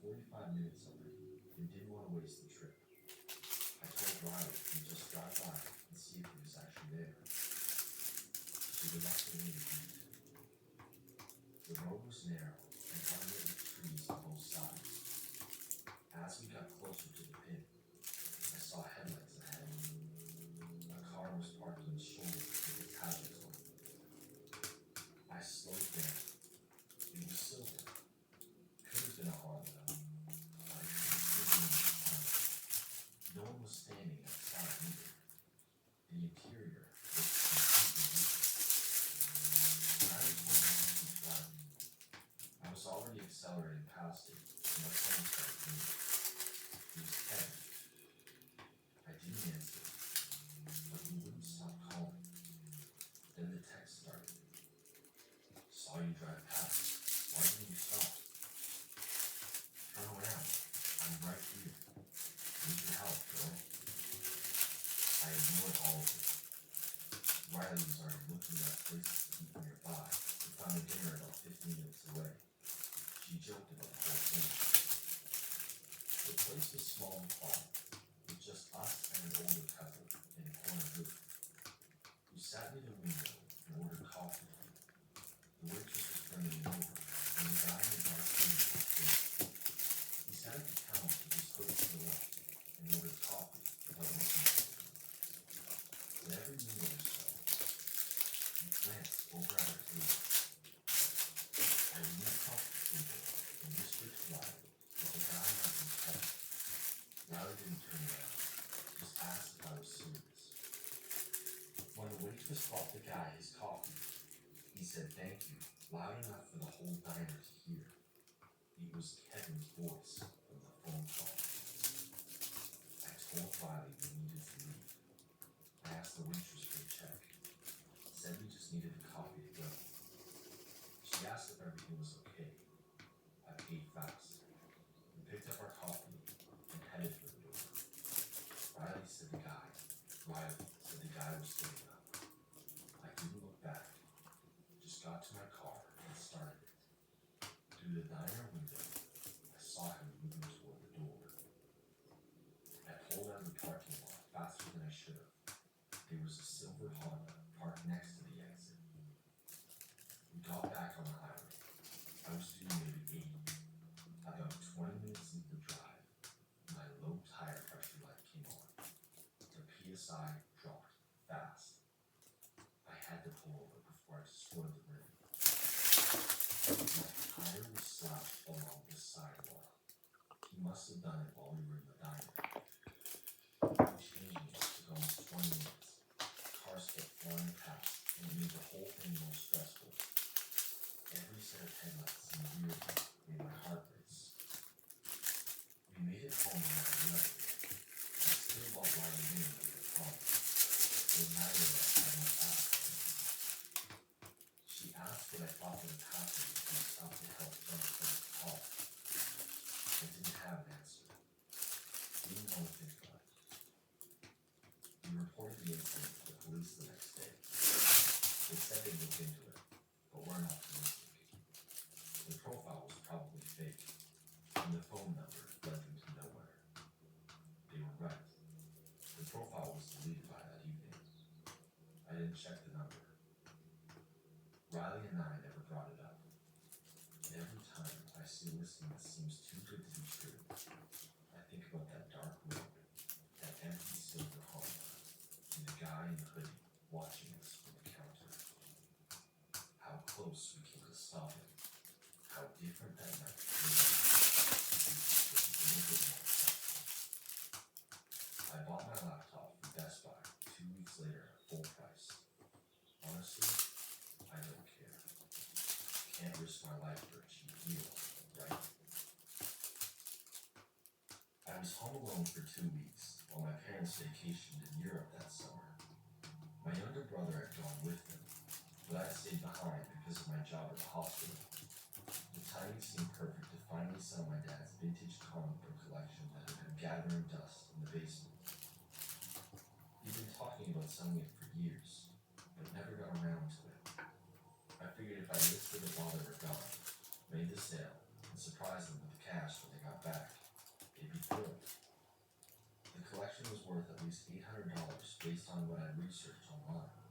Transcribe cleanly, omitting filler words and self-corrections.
45 minutes already and didn't want to waste the trip. I told Riley we'd just drive by and see if he was actually there. She reluctantly agreed. The road was narrow and unlit with trees on both sides. As we got closer to the pit, I saw headlights ahead. A car was parked on the shoulder with its hazards on. I slowed down. It was silver. Could have been a Honda, but I couldn't see anyone at the time. No one was standing outside either. The interior was completely empty. I was told to keep driving. I was already accelerating past it when my phone started ringing. It was Kevin. I didn't answer, but he wouldn't stop calling. Then the text started. Saw you drive past. Why didn't you stop? Turn around. I'm right here. Need your help, girl. I ignored all of it. Riley was already looking at places to eat nearby and found a dinner about 15 minutes away. She joked about the whole thing. The place was small and quiet, with just us and an older couple in a corner booth. We sat near the window and ordered coffee. The waitress was bringing it over, and the guy in the dark suit walked in. He sat at the counter with his hood to the left and ordered coffee without looking at it. But every minute or so, he glanced over at our table. I leaned across the table and whispered to Riley that the guy might be Kevin. Riley didn't turn around, just asked if I was serious. When the waitress brought the guy his coffee, he said thank you, loud enough for the whole diner to hear. It was Kevin's voice from the phone call. I told Riley we needed to leave. I asked the waitress for a check. Said we just needed a coffee to go. She asked if everything was okay. I paid fast. We picked up our coffee and headed for the door. Riley said the guy was getting up. I didn't look back. Just got to my car and started it. Through the diner window, I saw him moving toward the door. I pulled out of the parking lot faster than I should have. There was a silver Honda parked next to the exit. We got back on the highway. I was doing maybe 80. About 20 minutes into the drive, my low tire pressure light came on. The PSI dropped fast. I had to pull over before I destroyed the rim. My tire was slashed along the sidewalk. He must have done it while we were in the diner. Changing it took almost 20 minutes. Cars kept flying past, and it made the whole thing more stressful. Every set of headlights in the rear view made my heart race. We made it home around 11. I still bought Riley dinner like I promised, so neither of us had much appetite. She asked what I thought would have happened if we stopped to help jumpstart the call. I didn't have an answer. Didn't want to think about it. We reported the incident to the police the next day. They said they'd look into it, but weren't optimistic. The profile was probably fake, and the phone number led them to nowhere. They were right. The profile was deleted by that evening. I didn't check the number. Riley and I never brought it up. Every time I see a listing that seems too good to be true, I think about that dark road, that empty silver Honda, and the guy in the hoodie watching us from the counter. How close we came to stopping. How different that night would have been if we just been a little bit more careful. I bought my laptop from Best Buy 2 weeks later at full price. Honestly, I don't care. Can't risk my life for a cheap deal, right? I was home alone for 2 weeks while my parents vacationed in Europe that summer. My younger brother had gone with them, but I stayed behind because of my job at the hospital. The timing seemed perfect to finally sell my dad's vintage comic book collection that had been gathering dust in the basement. He'd been talking about selling it for years, but never got around to it. I figured if I listed it while they were gone, made the sale, and surprised them with the cash when they got back. They'd be thrilled. The collection was worth at least $800 based on what I researched online.